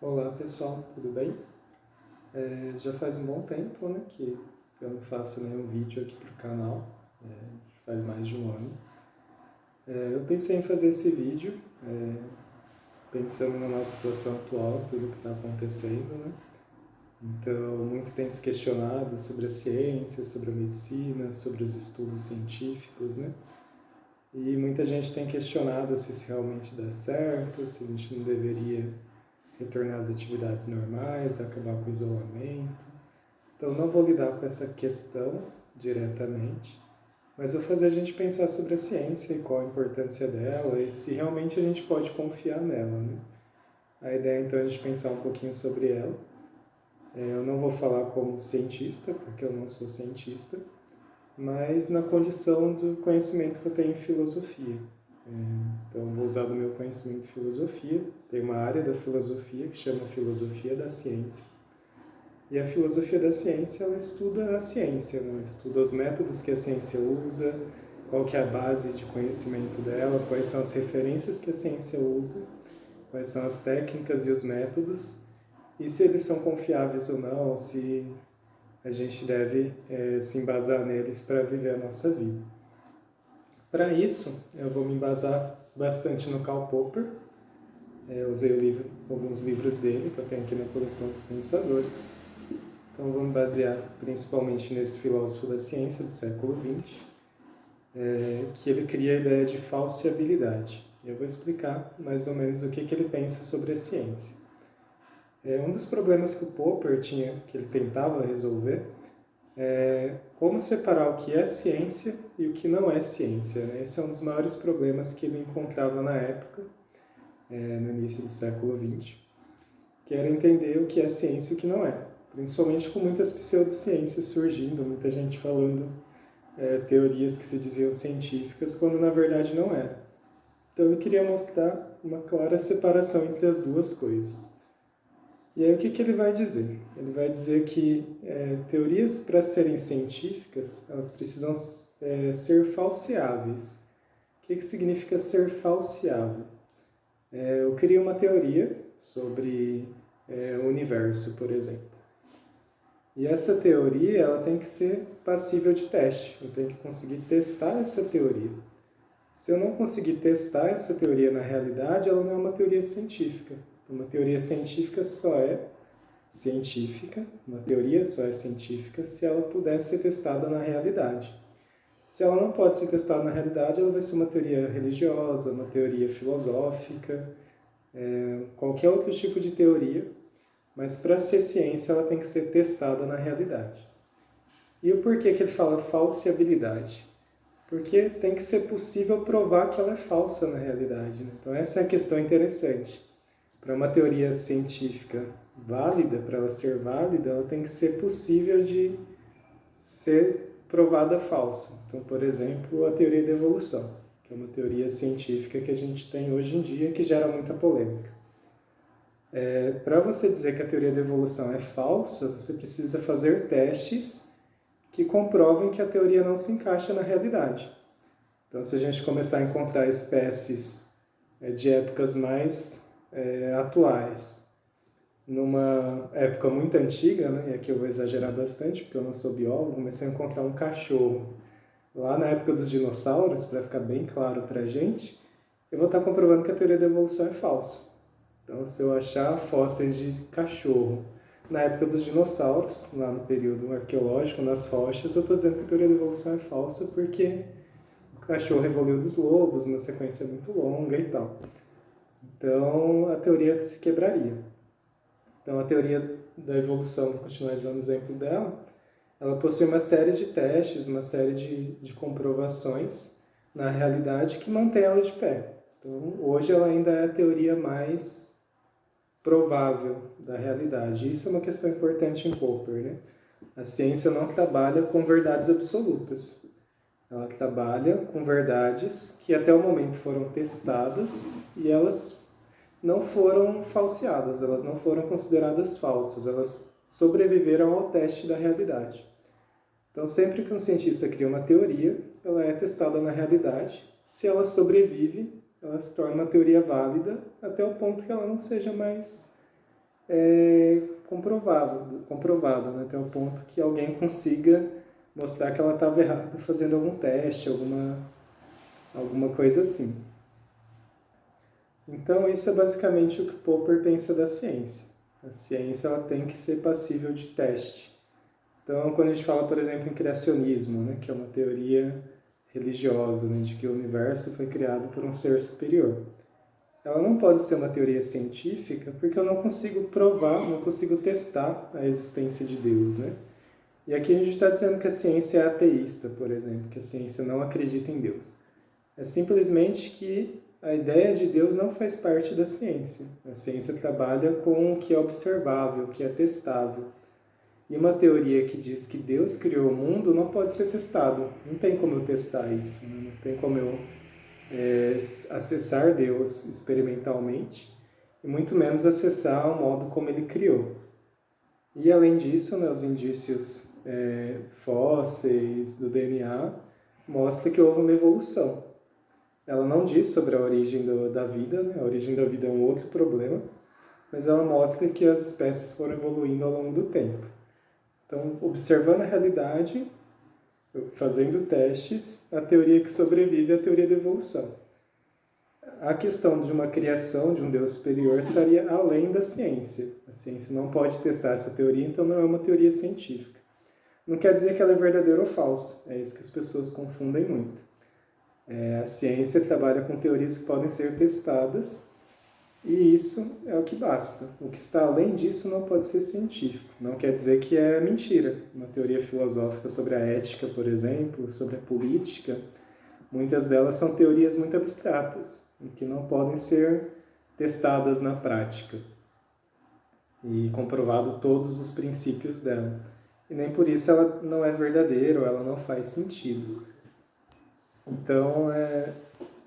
Olá pessoal, tudo bem? Já faz um bom tempo, né, que eu não faço nenhum vídeo aqui para o canal, faz mais de um ano. Eu pensei em fazer esse vídeo, pensando na nossa situação atual, tudo que está acontecendo, né? Então, muito tem se questionado sobre a ciência, sobre a medicina, sobre os estudos científicos, né? E muita gente tem questionado se isso realmente dá certo, se a gente não deveria retornar às atividades normais, acabar com o isolamento. Então, não vou lidar com essa questão diretamente, mas vou fazer a gente pensar sobre a ciência e qual a importância dela e se realmente a gente pode confiar nela, né? A ideia então é a gente pensar um pouquinho sobre ela. Eu não vou falar como cientista, porque eu não sou cientista, mas na condição do conhecimento que eu tenho em filosofia. Então, vou usar do meu conhecimento de filosofia. Tem uma área da filosofia que chama Filosofia da Ciência. E a filosofia da ciência, ela estuda a ciência, né? Estuda os métodos que a ciência usa, qual que é a base de conhecimento dela, quais são as referências que a ciência usa, quais são as técnicas e os métodos, e se eles são confiáveis ou não, se a gente deve se embasar neles para viver a nossa vida. Para isso, eu vou me embasar bastante no Karl Popper. Eu usei alguns livros dele, que eu tenho aqui na coleção dos pensadores. Então, vamos basear principalmente nesse filósofo da ciência do século XX, que ele cria a ideia de falseabilidade. Eu vou explicar mais ou menos o que ele pensa sobre a ciência. Um dos problemas que o Popper tinha, que ele tentava resolver, é como separar o que é ciência e o que não é ciência. Esse é um dos maiores problemas que ele encontrava na época, no início do século XX, que era entender o que é ciência e o que não é. Principalmente com muitas pseudociências surgindo, muita gente falando teorias que se diziam científicas, quando na verdade não era. Então ele queria mostrar uma clara separação entre as duas coisas. E aí o que ele vai dizer? Ele vai dizer que teorias, para serem científicas, elas precisam ser falseáveis. O que significa ser falseável? Eu crio uma teoria sobre o universo, por exemplo. E essa teoria ela tem que ser passível de teste. Eu tenho que conseguir testar essa teoria. Se eu não conseguir testar essa teoria na realidade, ela não é uma teoria científica. Uma teoria científica só é científica, uma teoria só é científica se ela puder ser testada na realidade. Se ela não pode ser testada na realidade, ela vai ser uma teoria religiosa, uma teoria filosófica, qualquer outro tipo de teoria, mas para ser ciência ela tem que ser testada na realidade. E o porquê que ele fala falseabilidade? Porque tem que ser possível provar que ela é falsa na realidade. Né? Então essa é a questão interessante. Para uma teoria científica válida, para ela ser válida, ela tem que ser possível de ser provada falsa. Então, por exemplo, a teoria da evolução, que é uma teoria científica que a gente tem hoje em dia que gera muita polêmica. Para você dizer que a teoria da evolução é falsa, você precisa fazer testes que comprovem que a teoria não se encaixa na realidade. Então, se a gente começar a encontrar espécies de épocas mais atuais, numa época muito antiga, né, e aqui eu vou exagerar bastante, porque eu não sou biólogo, comecei a encontrar um cachorro lá na época dos dinossauros, para ficar bem claro para a gente, eu vou estar comprovando que a teoria da evolução é falsa. Então, se eu achar fósseis de cachorro na época dos dinossauros, lá no período arqueológico, nas rochas, eu estou dizendo que a teoria da evolução é falsa porque o cachorro evoluiu dos lobos, uma sequência muito longa e tal. Então, a teoria se quebraria. Então, a teoria da evolução, vou continuar usando o exemplo dela, ela possui uma série de testes, uma série de comprovações na realidade que mantém ela de pé. Então, hoje ela ainda é a teoria mais provável da realidade. Isso é uma questão importante em Popper, né? A ciência não trabalha com verdades absolutas. Ela trabalha com verdades que até o momento foram testadas e elas não foram falseadas, elas não foram consideradas falsas, elas sobreviveram ao teste da realidade. Então, sempre que um cientista cria uma teoria, ela é testada na realidade. Se ela sobrevive, ela se torna uma teoria válida até o ponto que ela não seja mais comprovado, né? Até o ponto que alguém consiga mostrar que ela estava errada fazendo algum teste, alguma coisa assim. Então, isso é basicamente o que Popper pensa da ciência. A ciência ela tem que ser passível de teste. Então, quando a gente fala, por exemplo, em criacionismo, né, que é uma teoria religiosa, né, de que o universo foi criado por um ser superior, ela não pode ser uma teoria científica porque eu não consigo provar, não consigo testar a existência de Deus, né? E aqui a gente está dizendo que a ciência é ateísta, por exemplo, que a ciência não acredita em Deus. É simplesmente que a ideia de Deus não faz parte da ciência. A ciência trabalha com o que é observável, o que é testável. E uma teoria que diz que Deus criou o mundo não pode ser testado. Não tem como eu testar isso, né? Não tem como eu acessar Deus experimentalmente e muito menos acessar o modo como Ele criou. E além disso, né, os indícios fósseis do DNA mostram que houve uma evolução. Ela não diz sobre a origem da vida, né? A origem da vida é um outro problema, mas ela mostra que as espécies foram evoluindo ao longo do tempo. Então, observando a realidade, fazendo testes, a teoria que sobrevive é a teoria da evolução. A questão de uma criação de um Deus superior estaria além da ciência. A ciência não pode testar essa teoria, então não é uma teoria científica. Não quer dizer que ela é verdadeira ou falsa, é isso que as pessoas confundem muito. A ciência trabalha com teorias que podem ser testadas e isso é o que basta. O que está além disso não pode ser científico. Não quer dizer que é mentira. Uma teoria filosófica sobre a ética, por exemplo, sobre a política, muitas delas são teorias muito abstratas, que não podem ser testadas na prática e comprovado todos os princípios dela. E nem por isso ela não é verdadeira ou ela não faz sentido. Então, é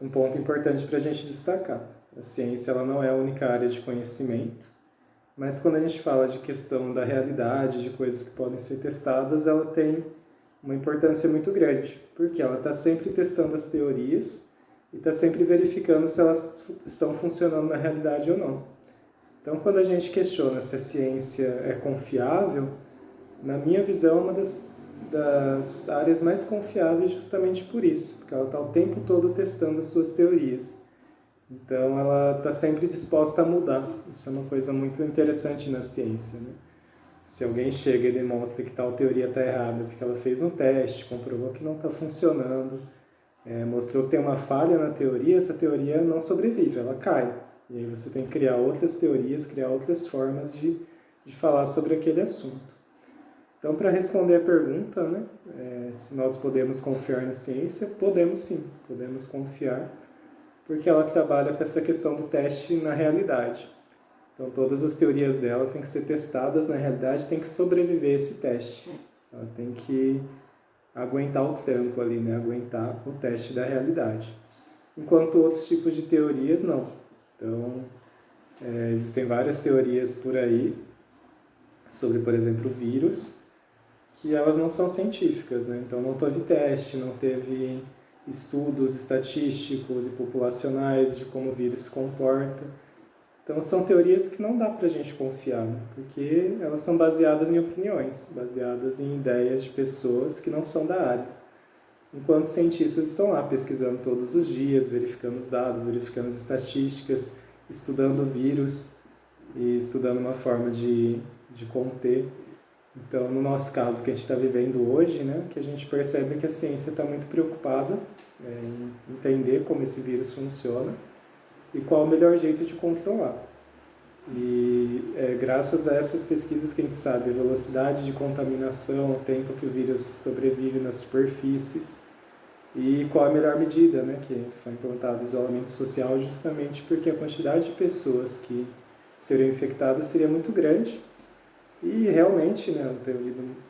um ponto importante para a gente destacar. A ciência ela não é a única área de conhecimento, mas quando a gente fala de questão da realidade, de coisas que podem ser testadas, ela tem uma importância muito grande, porque ela está sempre testando as teorias e está sempre verificando se elas estão funcionando na realidade ou não. Então, quando a gente questiona se a ciência é confiável, na minha visão, é uma das áreas mais confiáveis justamente por isso, porque ela está o tempo todo testando as suas teorias. Então, ela está sempre disposta a mudar. Isso é uma coisa muito interessante na ciência, né? Se alguém chega e demonstra que tal teoria está errada, porque ela fez um teste, comprovou que não está funcionando, mostrou que tem uma falha na teoria, essa teoria não sobrevive, ela cai. E aí você tem que criar outras teorias, criar outras formas de falar sobre aquele assunto. Então, para responder a pergunta, né, se nós podemos confiar na ciência, podemos sim, podemos confiar, porque ela trabalha com essa questão do teste na realidade. Então, todas as teorias dela têm que ser testadas na realidade, tem que sobreviver esse teste. Ela tem que aguentar o tranco ali, né? Aguentar o teste da realidade. Enquanto outros tipos de teorias, não. Então, existem várias teorias por aí sobre, por exemplo, o vírus, que elas não são científicas, né? Então, não teve teste, não teve estudos estatísticos e populacionais de como o vírus se comporta. Então, são teorias que não dá para a gente confiar, né? Porque elas são baseadas em opiniões, baseadas em ideias de pessoas que não são da área. Enquanto cientistas estão lá pesquisando todos os dias, verificando os dados, verificando as estatísticas, estudando o vírus e estudando uma forma de conter. Então, no nosso caso, que a gente está vivendo hoje, né, que a gente percebe que a ciência está muito preocupada em entender como esse vírus funciona e qual o melhor jeito de controlar. E graças a essas pesquisas que a gente sabe a velocidade de contaminação, o tempo que o vírus sobrevive nas superfícies e qual a melhor medida, né, que foi implantado o isolamento social justamente porque a quantidade de pessoas que seriam infectadas seria muito grande. E realmente, né,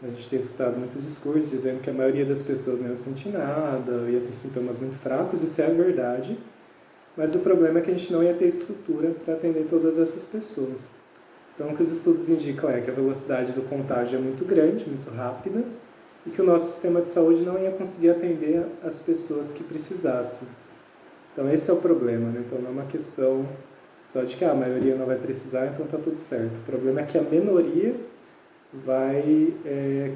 a gente tem escutado muitos discursos dizendo que a maioria das pessoas não ia sentir nada, ia ter sintomas muito fracos, isso é verdade, mas o problema é que a gente não ia ter estrutura para atender todas essas pessoas. Então, o que os estudos indicam é que a velocidade do contágio é muito grande, muito rápida, e que o nosso sistema de saúde não ia conseguir atender as pessoas que precisassem. Então, esse é o problema, né? Então, não é uma questão só de que a maioria não vai precisar, então está tudo certo. O problema é que a minoria vai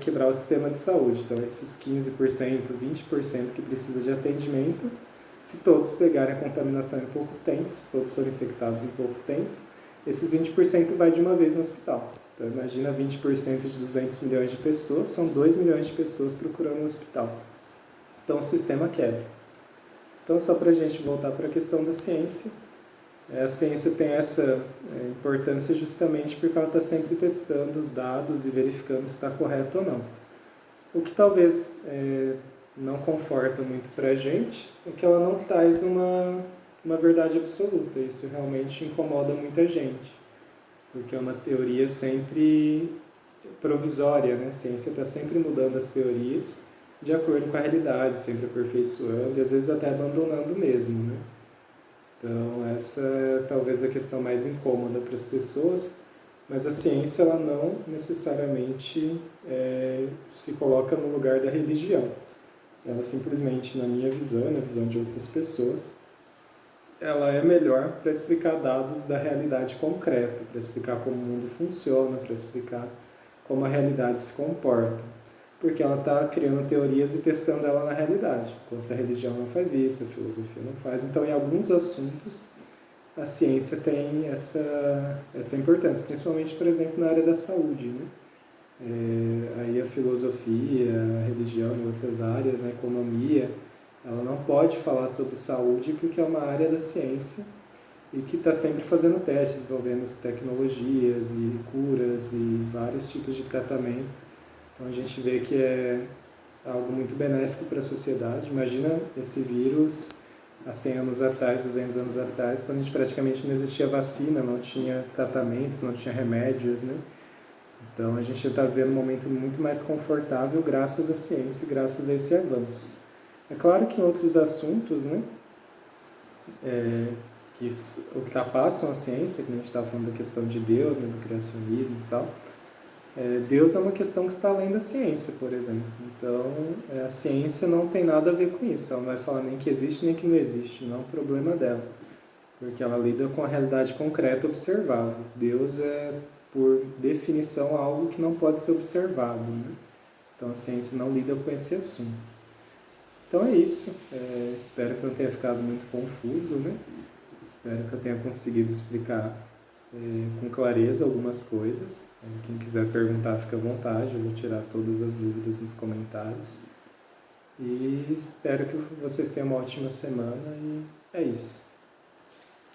quebrar o sistema de saúde. Então, esses 15%, 20% que precisa de atendimento, se todos pegarem a contaminação em pouco tempo, se todos forem infectados em pouco tempo, esses 20% vai de uma vez no hospital. Então, imagina 20% de 200 milhões de pessoas, são 2 milhões de pessoas procurando um hospital. Então, o sistema quebra. Então, só para a gente voltar para a questão da ciência, a ciência tem essa importância justamente porque ela está sempre testando os dados e verificando se está correto ou não. O que talvez não conforta muito para a gente é que ela não traz uma verdade absoluta. Isso realmente incomoda muita gente, porque é uma teoria sempre provisória, né? A ciência está sempre mudando as teorias de acordo com a realidade, sempre aperfeiçoando e às vezes até abandonando mesmo, né? Então essa é talvez a questão mais incômoda para as pessoas, mas a ciência ela não necessariamente se coloca no lugar da religião. Ela simplesmente, na minha visão, na visão de outras pessoas, ela é melhor para explicar dados da realidade concreta, para explicar como o mundo funciona, para explicar como a realidade se comporta. Porque ela está criando teorias e testando ela na realidade, enquanto a religião não faz isso, a filosofia não faz. Então, em alguns assuntos, a ciência tem essa importância, principalmente, por exemplo, na área da saúde, né? Aí a filosofia, a religião e outras áreas, a economia, ela não pode falar sobre saúde porque é uma área da ciência e que está sempre fazendo testes, desenvolvendo tecnologias e curas e vários tipos de tratamento. Então a gente vê que é algo muito benéfico para a sociedade. Imagina esse vírus há 100 anos atrás, 200 anos atrás, quando a gente praticamente não existia vacina, não tinha tratamentos, não tinha remédios, né? Então a gente está vendo um momento muito mais confortável graças à ciência, graças a esse avanço. É claro que em outros assuntos, né, que ultrapassam a ciência, que a gente estava falando da questão de Deus, né, do criacionismo e tal, Deus é uma questão que está além da ciência, por exemplo. Então, a ciência não tem nada a ver com isso. Ela não vai falar nem que existe nem que não existe. Não é um problema dela. Porque ela lida com a realidade concreta observável. Deus é, por definição, algo que não pode ser observado, né? Então, a ciência não lida com esse assunto. Então, é isso. Espero que não tenha ficado muito confuso, né? Espero que eu tenha conseguido explicar com clareza algumas coisas. Quem quiser perguntar, fica à vontade, eu vou tirar todas as dúvidas nos comentários. E espero que vocês tenham uma ótima semana e é isso.